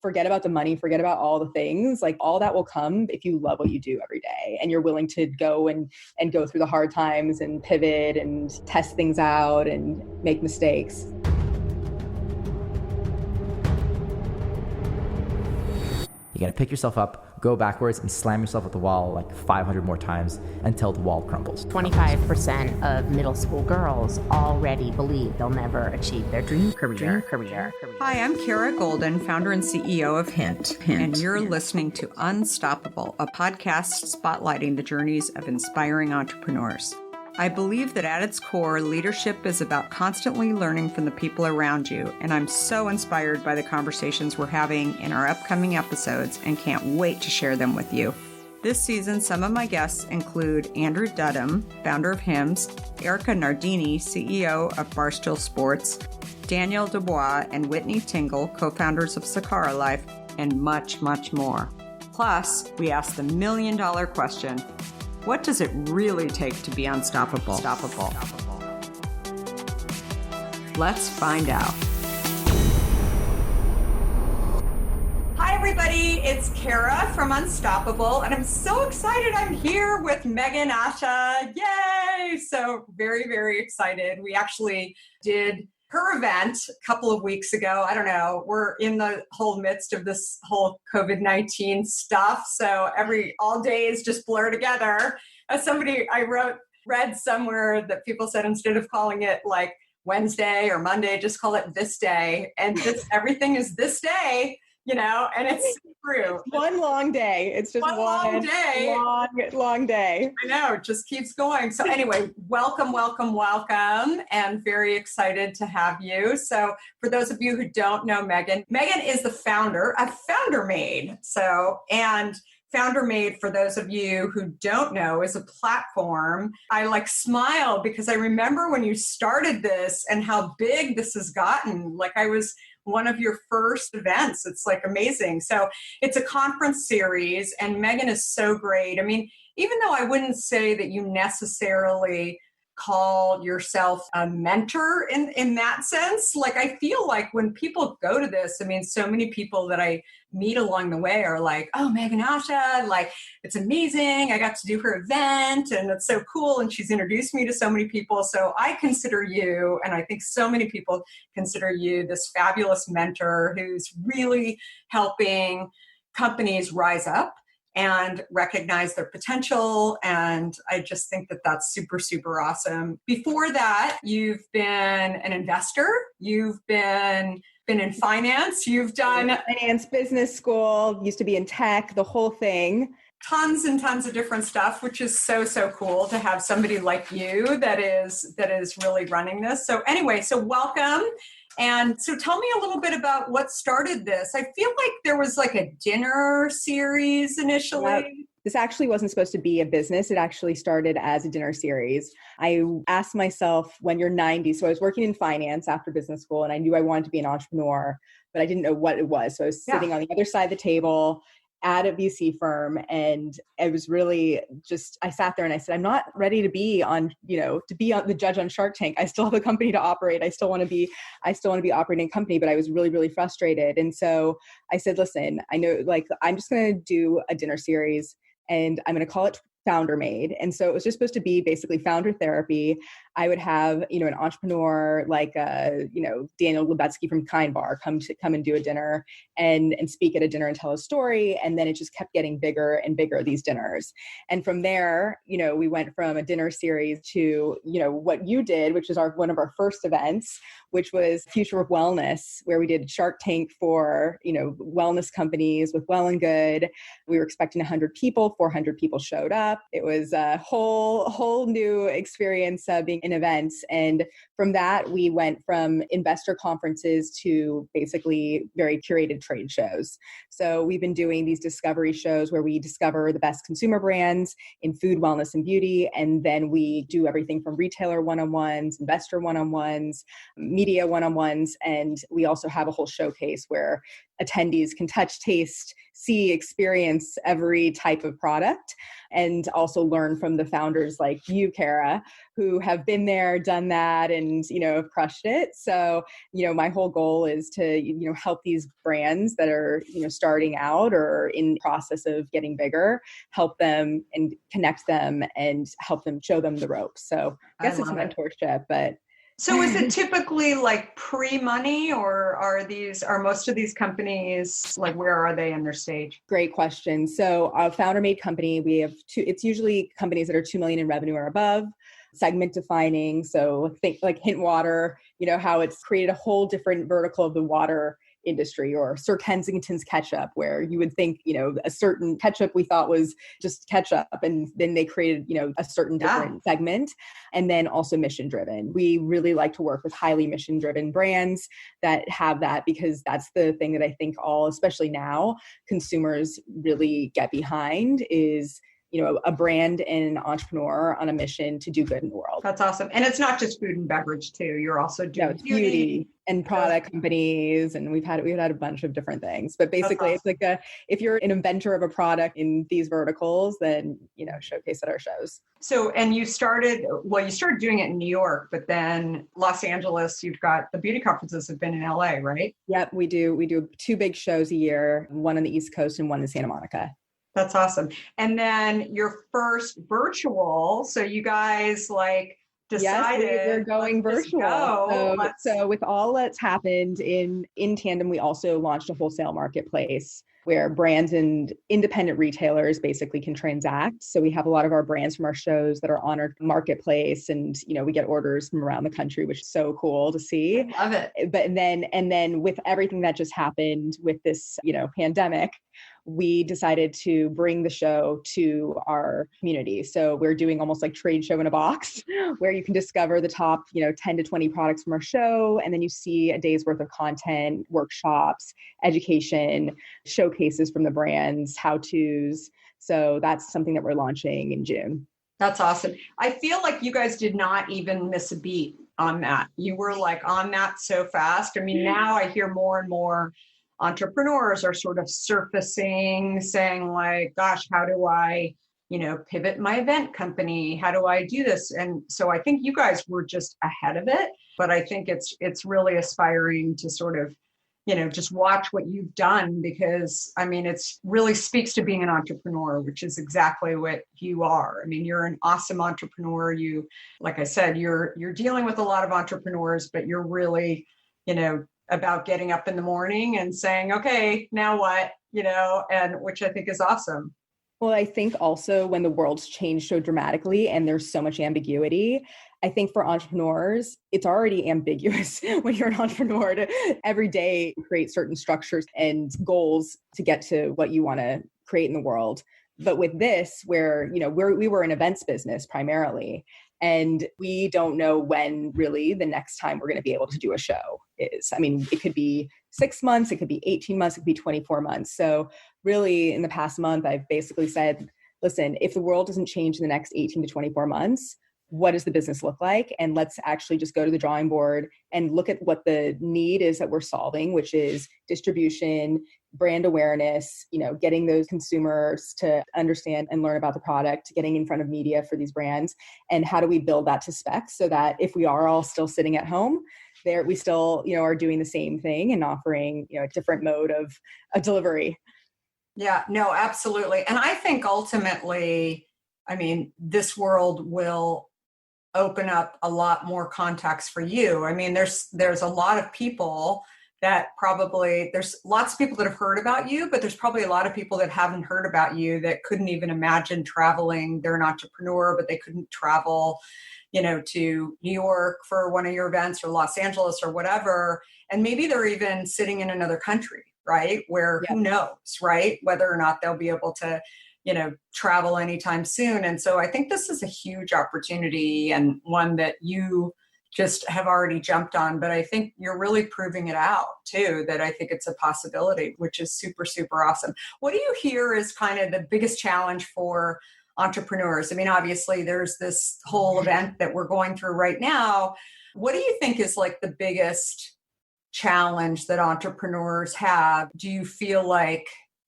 forget about the money, forget about all the things. Like all that will come if you love what you do every day and you're willing to go and go through the hard times and pivot and test things out and make mistakes. You got to pick yourself up, go backwards, and slam yourself at the wall like 500 more times until the wall crumbles. 25% of middle school girls already believe they'll never achieve their dream career. Hi, I'm Kara Goldin, founder and CEO of Hint, and you're listening to Unstoppable, a podcast spotlighting the journeys of inspiring entrepreneurs. I believe that at its core, leadership is about constantly learning from the people around you, and I'm so inspired by the conversations we're having in our upcoming episodes and can't wait to share them with you. This season, some of my guests include Andrew Dudham, founder of Hims, Erica Nardini, CEO of Barstool Sports, Danielle Dubois and Whitney Tingle, co-founders of Sakara Life, and much, much more. Plus, we ask the million-dollar question: what does it really take to be unstoppable? Let's find out. Hi, everybody. It's Kara from Unstoppable, and I'm so excited. I'm here with Meghan Asha. Yay! So very, very excited. We actually did her event a couple of weeks ago. I don't know. We're in the whole midst of this whole COVID-19 stuff. So all days just blur together. As somebody read somewhere that people said instead of calling it like Wednesday or Monday, just call it this day. And just everything is this day, and it's true. One long day. It's just one long day. Long day. I know, it just keeps going. So anyway, welcome, and very excited to have you. So for those of you who don't know Meghan is the founder of FounderMade. And FounderMade, for those of you who don't know, is a platform. I smile because I remember when you started this and how big this has gotten. I was one of your first events. It's amazing. So it's a conference series, and Meghan is so great. I mean, even though I wouldn't say that you necessarily call yourself a mentor in that sense, I feel like when people go to this, I mean, so many people that I meet along the way are like, oh, Meghan Asha, it's amazing. I got to do her event and it's so cool. And she's introduced me to so many people. So I consider you, and I think so many people consider you, this fabulous mentor who's really helping companies rise up and recognize their potential. And I just think that that's super, super awesome. Before that, you've been an investor. You've been in finance. You've done finance, business school, used to be in tech, the whole thing. Tons and tons of different stuff, which is so, so cool to have somebody like you that is really running this. So anyway, so welcome. And so tell me a little bit about what started this. I feel like there was a dinner series initially. Yep. This actually wasn't supposed to be a business. It actually started as a dinner series. I asked myself, when you're 90, so I was working in finance after business school, and I knew I wanted to be an entrepreneur, but I didn't know what it was. So I was sitting on the other side of the table at a VC firm, and it was really I sat there and I said, I'm not ready to be on the judge on Shark Tank. I still have a company to operate. I still want to be operating a company, but I was really, really frustrated. And so I said, listen, I know, I'm just going to do a dinner series and I'm going to call it FounderMade. And so it was just supposed to be basically founder therapy. I would have, an entrepreneur Daniel Lubetzky from Kind Bar come and do a dinner and speak at a dinner and tell a story. And then it just kept getting bigger and bigger, these dinners. And from there, we went from a dinner series to, what you did, which is one of our first events, which was Future of Wellness, where we did Shark Tank for, wellness companies with Well and Good. We were expecting 100 people, 400 people showed up. It was a whole new experience being in events. And from that, we went from investor conferences to basically very curated trade shows. So we've been doing these discovery shows where we discover the best consumer brands in food, wellness, and beauty. And then we do everything from retailer one-on-ones, investor one-on-ones, media one-on-ones. And we also have a whole showcase where attendees can touch, taste, see, experience every type of product, and also learn from the founders like you, Kara, who have been there, done that, and, have crushed it. So, my whole goal is to, help these brands that are, starting out or in process of getting bigger, help them and connect them and help them, show them the ropes. So I guess it's mentorship, but. So is it typically like pre-money, or are most of these companies, like, where are they in their stage? Great question. So a FounderMade company, we have it's usually companies that are 2 million in revenue or above, segment defining. So think like Hint Water, how it's created a whole different vertical of the water industry, or Sir Kensington's ketchup, where you would think, a certain ketchup we thought was just ketchup. And then they created, a certain different segment. And then also mission driven. We really like to work with highly mission driven brands that have that, because that's the thing that I think especially now, consumers really get behind is, a brand and an entrepreneur on a mission to do good in the world. That's awesome. And it's not just food and beverage too. You're also doing beauty and product companies. And we've had a bunch of different things, but basically awesome. It's like if you're an inventor of a product in these verticals, then, showcase at our shows. So, and you started doing it in New York, but then Los Angeles, you've got the beauty conferences have been in LA, right? Yep. We do 2 big shows a year, one on the East Coast and one in Santa Monica. That's awesome. And then your first virtual, so you guys decided we're going virtual. So with all that's happened in tandem, we also launched a wholesale marketplace where brands and independent retailers basically can transact. So we have a lot of our brands from our shows that are on our marketplace, and we get orders from around the country, which is so cool to see. I love it. But then with everything that just happened with this, pandemic, we decided to bring the show to our community. So we're doing almost like trade show in a box, where you can discover the top, 10 to 20 products from our show. And then you see a day's worth of content, workshops, education, showcases from the brands, how-tos. So that's something that we're launching in June. That's awesome. I feel like you guys did not even miss a beat on that. You were on that so fast. I mean, now I hear more and more entrepreneurs are sort of surfacing, saying gosh, how do I, pivot my event company? How do I do this? And so I think you guys were just ahead of it, but I think it's really aspiring to sort of, just watch what you've done, because I mean, it's really speaks to being an entrepreneur, which is exactly what you are. I mean, you're an awesome entrepreneur. You, like I said, you're dealing with a lot of entrepreneurs, but you're really, about getting up in the morning and saying, okay, now what, and which I think is awesome. Well, I think also when the world's changed so dramatically and there's so much ambiguity, I think for entrepreneurs, it's already ambiguous when you're an entrepreneur to every day create certain structures and goals to get to what you want to create in the world. But with this, where, we were an events business primarily, and we don't know when really the next time we're going to be able to do a show is. I mean, it could be 6 months, it could be 18 months, it could be 24 months. So really in the past month, I've basically said, listen, if the world doesn't change in the next 18 to 24 months, what does the business look like? And let's actually just go to the drawing board and look at what the need is that we're solving, which is distribution, brand awareness, getting those consumers to understand and learn about the product, getting in front of media for these brands. And how do we build that to spec so that if we are all still sitting at home, we still, are doing the same thing and offering, a different mode of a delivery. Yeah, no, absolutely. And I think ultimately, I mean, this world will open up a lot more contacts for you. I mean, there's a lot of people that there's lots of people that have heard about you, but there's probably a lot of people that haven't heard about you that couldn't even imagine traveling. They're an entrepreneur, but they couldn't travel, to New York for one of your events, or Los Angeles or whatever. And maybe they're even sitting in another country, right? Where Who knows, right? Whether or not they'll be able to travel anytime soon. And so I think this is a huge opportunity, and one that you just have already jumped on, but I think you're really proving it out too, that I think it's a possibility, which is super, super awesome. What do you hear is kind of the biggest challenge for entrepreneurs? I mean, obviously there's this whole event that we're going through right now. What do you think is the biggest challenge that entrepreneurs have? Do you feel like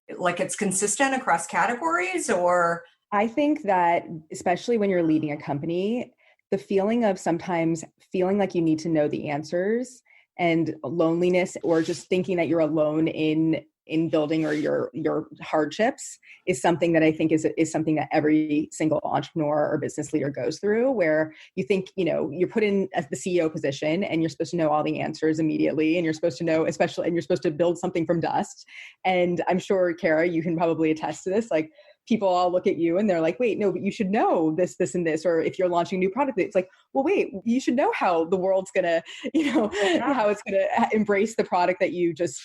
it's consistent across categories, or? I think that especially when you're leading a company, the feeling of sometimes feeling like you need to know the answers and loneliness, or just thinking that you're alone in building or your hardships, is something that I think is something that every single entrepreneur or business leader goes through, where you think, you're put in the CEO position and you're supposed to know all the answers immediately. And you're supposed to know, and you're supposed to build something from dust. And I'm sure, Kara, you can probably attest to this. Like, people all look at you and they're like, wait, no, but you should know this, this, and this. Or if you're launching a new product, it's like, well, wait, you should know how the world's going to, how it's going to embrace the product that you just,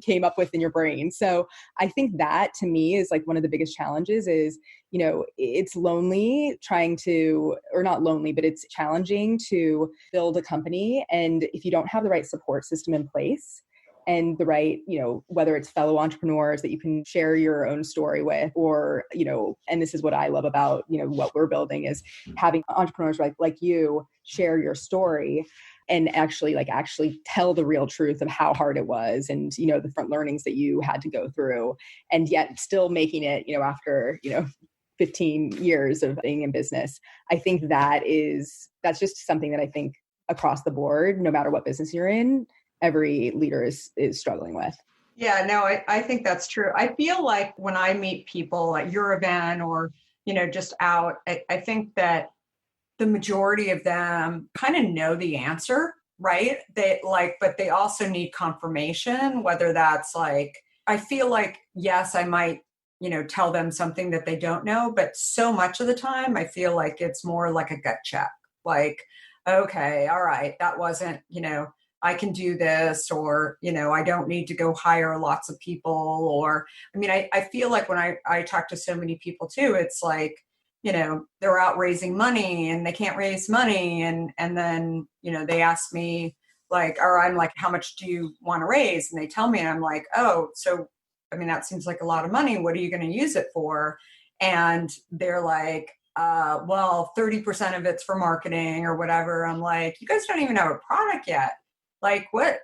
came up with in your brain. So I think that to me is like one of the biggest challenges is, it's lonely trying to, or not lonely, but it's challenging to build a company. And if you don't have the right support system in place, and the right, whether it's fellow entrepreneurs that you can share your own story with, or, and this is what I love about, what we're building, is having entrepreneurs like you share your story and actually tell the real truth of how hard it was, and, the front learnings that you had to go through, and yet still making it, after, 15 years of being in business. I think that's just something that I think across the board, no matter what business you're in, every leader is struggling with. Yeah, no, I think that's true. I feel like when I meet people at your event or, just out, I think that the majority of them kind of know the answer, right? But they also need confirmation, whether that's like, I feel like, yes, I might, tell them something that they don't know, but so much of the time I feel like it's more like a gut check. Like, okay, all right, that wasn't, I can do this, or, I don't need to go hire lots of people. Or, I feel like when I talk to so many people too, it's like, they're out raising money and they can't raise money. And then, they ask me like, or I'm like, how much do you want to raise? And they tell me, and I'm like, oh, so, that seems like a lot of money. What are you going to use it for? And they're like, well, 30% of it's for marketing or whatever. I'm like, you guys don't even have a product yet. Like, what?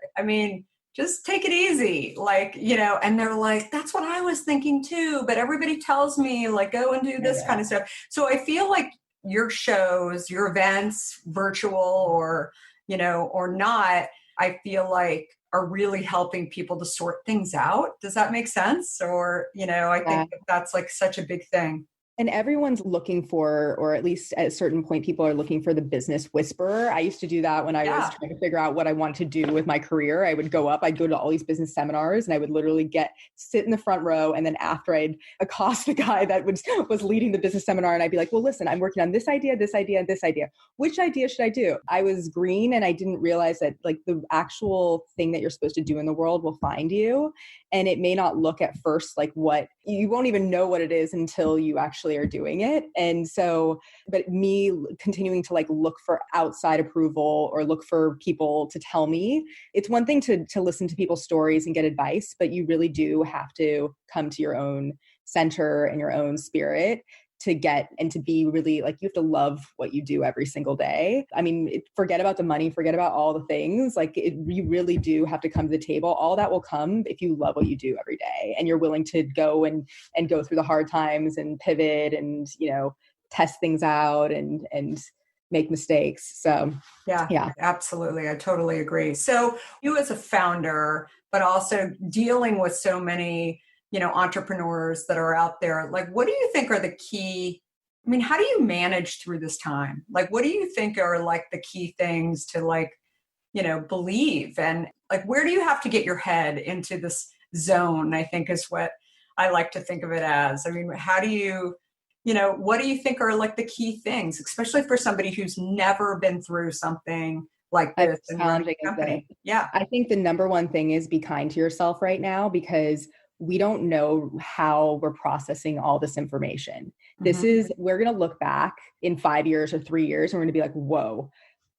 Just take it easy. Like, and they're like, that's what I was thinking too. But everybody tells me like, go and do this kind of stuff. So I feel like your shows, your events, virtual or, or not, I feel like are really helping people to sort things out. Does that make sense? Or, I think that's like such a big thing. And everyone's looking for, or at least at a certain point, people are looking for the business whisperer. I used to do that when I was trying to figure out what I wanted to do with my career. I'd go to all these business seminars and I would literally sit in the front row. And then after I'd accost the guy that was leading the business seminar, and I'd be like, well, listen, I'm working on this idea, and this idea. Which idea should I do? I was green and I didn't realize that like the actual thing that you're supposed to do in the world will find you. And it may not look at first like what you won't even know what it is until you actually are doing it. And so, but me continuing to like look for outside approval or look for people to tell me, it's one thing to listen to people's stories and get advice, but you really do have to come to your own center and your own spirit to get and to be really like, you have to love what you do every single day. Forget about the money, forget about all the things. Like you really do have to come to the table. All that will come if you love what you do every day and you're willing to go and go through the hard times and pivot and, test things out and make mistakes. So yeah, absolutely. I totally agree. So you as a founder, but also dealing with so many entrepreneurs that are out there, like, what do you think are the key? How do you manage through this time? Like, what do you think are like the key things to like, believe? And like, where do you have to get your head into this zone? I think is what I like to think of it as. How do you, what do you think are like the key things, especially for somebody who's never been through something like this and running a company? Yeah. I think the number one thing is be kind to yourself right now, because we don't know how we're processing all this information. We're going to look back in 5 years or 3 years and we're going to be like, whoa,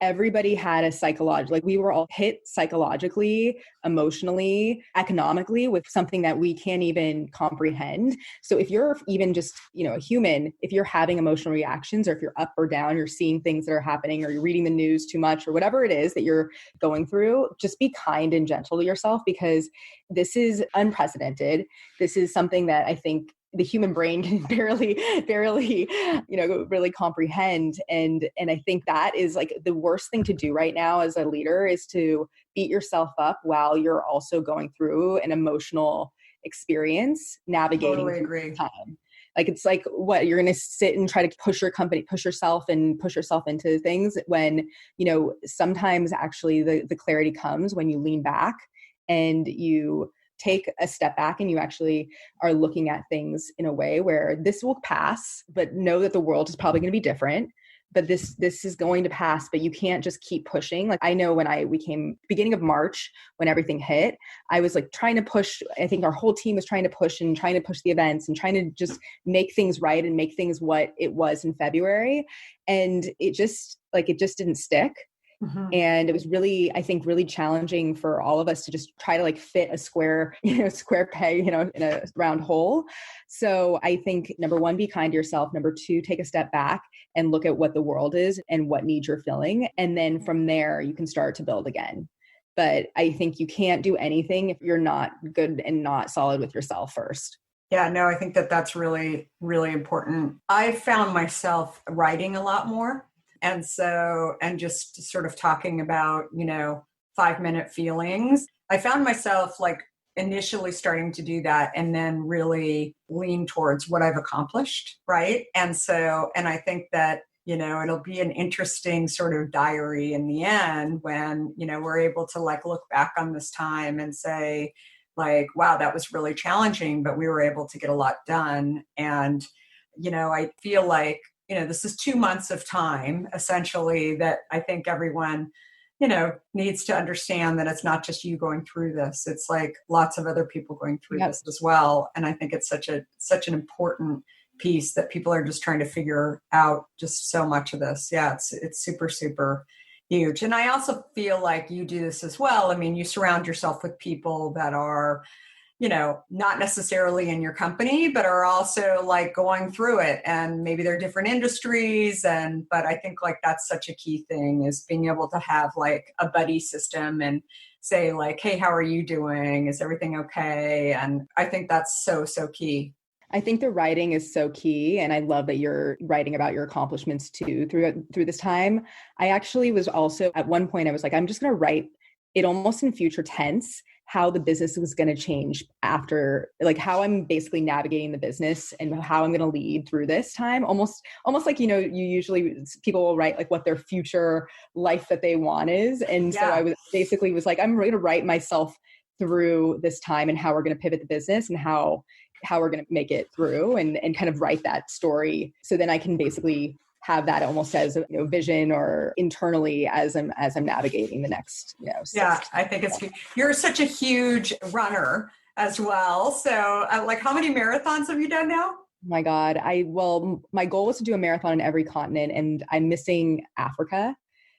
everybody had a psychological, like we were all hit psychologically, emotionally, economically with something that we can't even comprehend. So if you're even just, a human, if you're having emotional reactions or if you're up or down, you're seeing things that are happening or you're reading the news too much or whatever it is that you're going through, just be kind and gentle to yourself because this is unprecedented. This is something that I think the human brain can barely, really comprehend. And I think that is like the worst thing to do right now as a leader is to beat yourself up while you're also going through an emotional experience navigating Totally agree. time. Like, it's like what you're going to sit and try to push your company, push yourself into things when, sometimes actually the clarity comes when you lean back and you take a step back and you actually are looking at things in a way where this will pass, but know that the world is probably going to be different. But this is going to pass, but you can't just keep pushing. Like I know when we came beginning of March, when everything hit, I was like trying to push. I think our whole team was trying to push the events and trying to just make things right and make things what it was in February. And it just didn't stick. Mm-hmm. And it was really, I think, really challenging for all of us to just try to like fit a square peg, in a round hole. So I think number one, be kind to yourself. Number two, take a step back and look at what the world is and what needs you're filling. And then from there, you can start to build again. But I think you can't do anything if you're not good and not solid with yourself first. Yeah, no, I think that's really, really important. I found myself writing a lot more. And just sort of talking about, 5-minute feelings. I found myself like initially starting to do that and then really lean towards what I've accomplished. Right. And I think that, it'll be an interesting sort of diary in the end when, we're able to like look back on this time and say like, wow, that was really challenging, but we were able to get a lot done. And, I feel like, this is 2 months of time, essentially, that I think everyone, needs to understand that it's not just you going through this. It's like lots of other people going through this as well. And I think it's such an important piece that people are just trying to figure out just so much of this. Yeah, it's super, super huge. And I also feel like you do this as well. I mean, you surround yourself with people that are, not necessarily in your company, but are also like going through it, and maybe they're different industries. But I think like that's such a key thing is being able to have like a buddy system and say like, hey, how are you doing? Is everything okay? And I think that's so, so key. I think the writing is so key. And I love that you're writing about your accomplishments too through this time. I actually was also at one point, I was like, I'm just going to write it almost in future tense, how the business was going to change after, like how I'm basically navigating the business and how I'm going to lead through this time. Almost like, you usually people will write like what their future life that they want is. And so I was like, I'm going to write myself through this time and how we're going to pivot the business and how we're going to make it through and kind of write that story. So then I can basically have that almost as a vision or internally as I'm navigating the next, I think you're such a huge runner as well. So like how many marathons have you done now? Oh my God. My goal was to do a marathon in every continent and I'm missing Africa.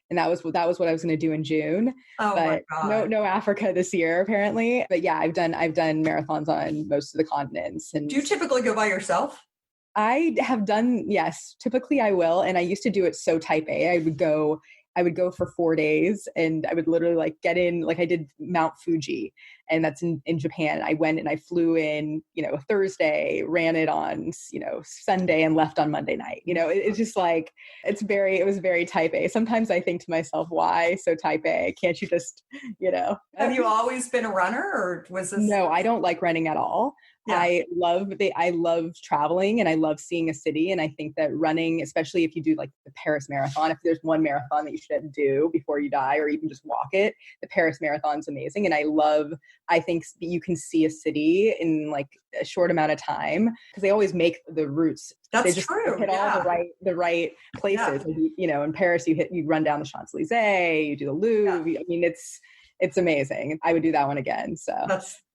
And that was what I was going to do in June. Oh but my God. No Africa this year apparently. But yeah, I've done marathons on most of the continents. And do you typically go by yourself? I have done, yes, typically I will. And I used to do it so type A. I would go for 4 days and I would literally like get in, like I did Mount Fuji and that's in Japan. I went and I flew in, Thursday, ran it on, Sunday and left on Monday night. It's just like, it was very type A. Sometimes I think to myself, why so type A? Can't you just, Have you always been a runner or was this? No, I don't like running at all. Yeah. I love traveling and I love seeing a city. And I think that running, especially if you do like the Paris Marathon, if there's one marathon that you should do before you die, or even just walk it, the Paris Marathon is amazing. And I think you can see a city in like a short amount of time because they always make the routes. That's they just true. Hit all the right places. Yeah. In Paris, you run down the Champs-Élysées, you do the Louvre. Yeah. I mean, it's amazing. I would do that one again. So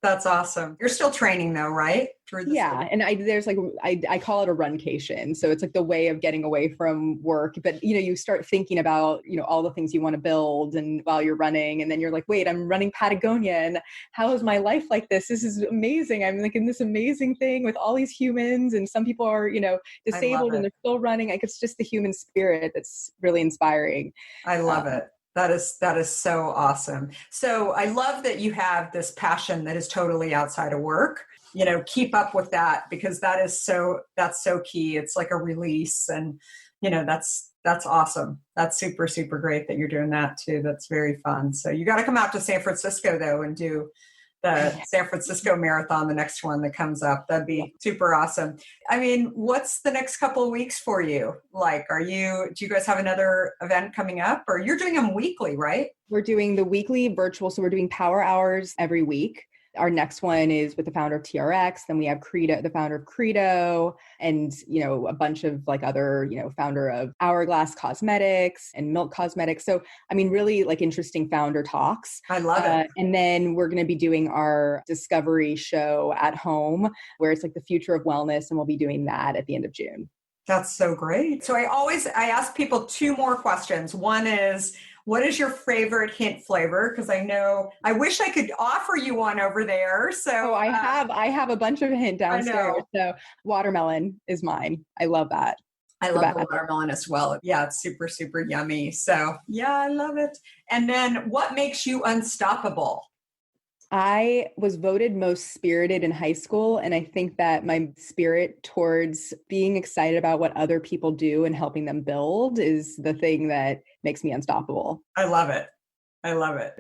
that's awesome. You're still training though, right? Yeah. And there's like, I call it a runcation. So it's like the way of getting away from work. But, you start thinking about, all the things you want to build and while you're running, and then you're like, wait, I'm running Patagonia, and how is my life like this? This is amazing. I'm like in this amazing thing with all these humans, and some people are, disabled and they're still running. Like, it's just the human spirit that's really inspiring. I love it. That is so awesome. So I love that you have this passion that is totally outside of work. Keep up with that, because that's so key. It's like a release, and that's awesome. That's super, super great that you're doing that too. That's very fun. So you got to come out to San Francisco though and do the San Francisco Marathon, the next one that comes up. That'd be super awesome. I mean, what's the next couple of weeks for you? Like, do you guys have another event coming up, or you're doing them weekly, right? We're doing the weekly virtual. So we're doing power hours every week. Our next one is with the founder of TRX. Then we have Credo, the founder of Credo, and, a bunch of like other, founder of Hourglass Cosmetics and Milk Cosmetics. So, I mean, really like interesting founder talks. I love it. And then we're going to be doing our discovery show at home, where it's like the future of wellness. And we'll be doing that at the end of June. That's so great. So I ask people two more questions. One is, what is your favorite hint flavor? Because I wish I could offer you one over there. So I have a bunch of hint downstairs. So watermelon is mine. I love that. I love the watermelon as well. Yeah, it's super, super yummy. So yeah, I love it. And then what makes you unstoppable? I was voted most spirited in high school. And I think that my spirit towards being excited about what other people do and helping them build is the thing that makes me unstoppable. I love it.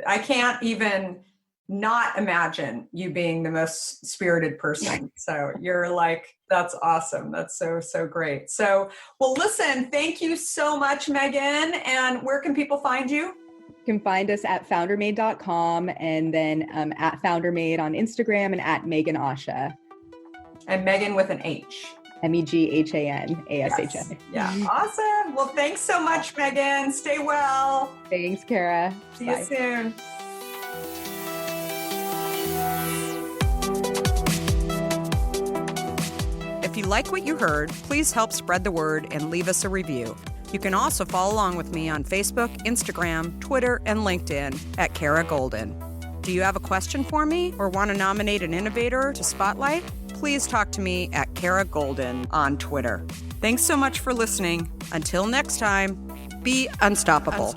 I can't even not imagine you being the most spirited person. So you're like, that's awesome. That's so, so great. So, well, listen, thank you so much, Meghan. And where can people find you? You can find us at FounderMade.com, and then at FounderMade on Instagram, and at Meghan Asha. And Meghan with an H. MEGHAN ASHA. Yes. Yeah. Awesome. Well, thanks so much, Meghan. Stay well. Thanks, Kara. See you soon. If you like what you heard, please help spread the word and leave us a review. You can also follow along with me on Facebook, Instagram, Twitter, and LinkedIn at Kara Goldin. Do you have a question for me or want to nominate an innovator to spotlight? Please talk to me at Kara Goldin on Twitter. Thanks so much for listening. Until next time, be unstoppable.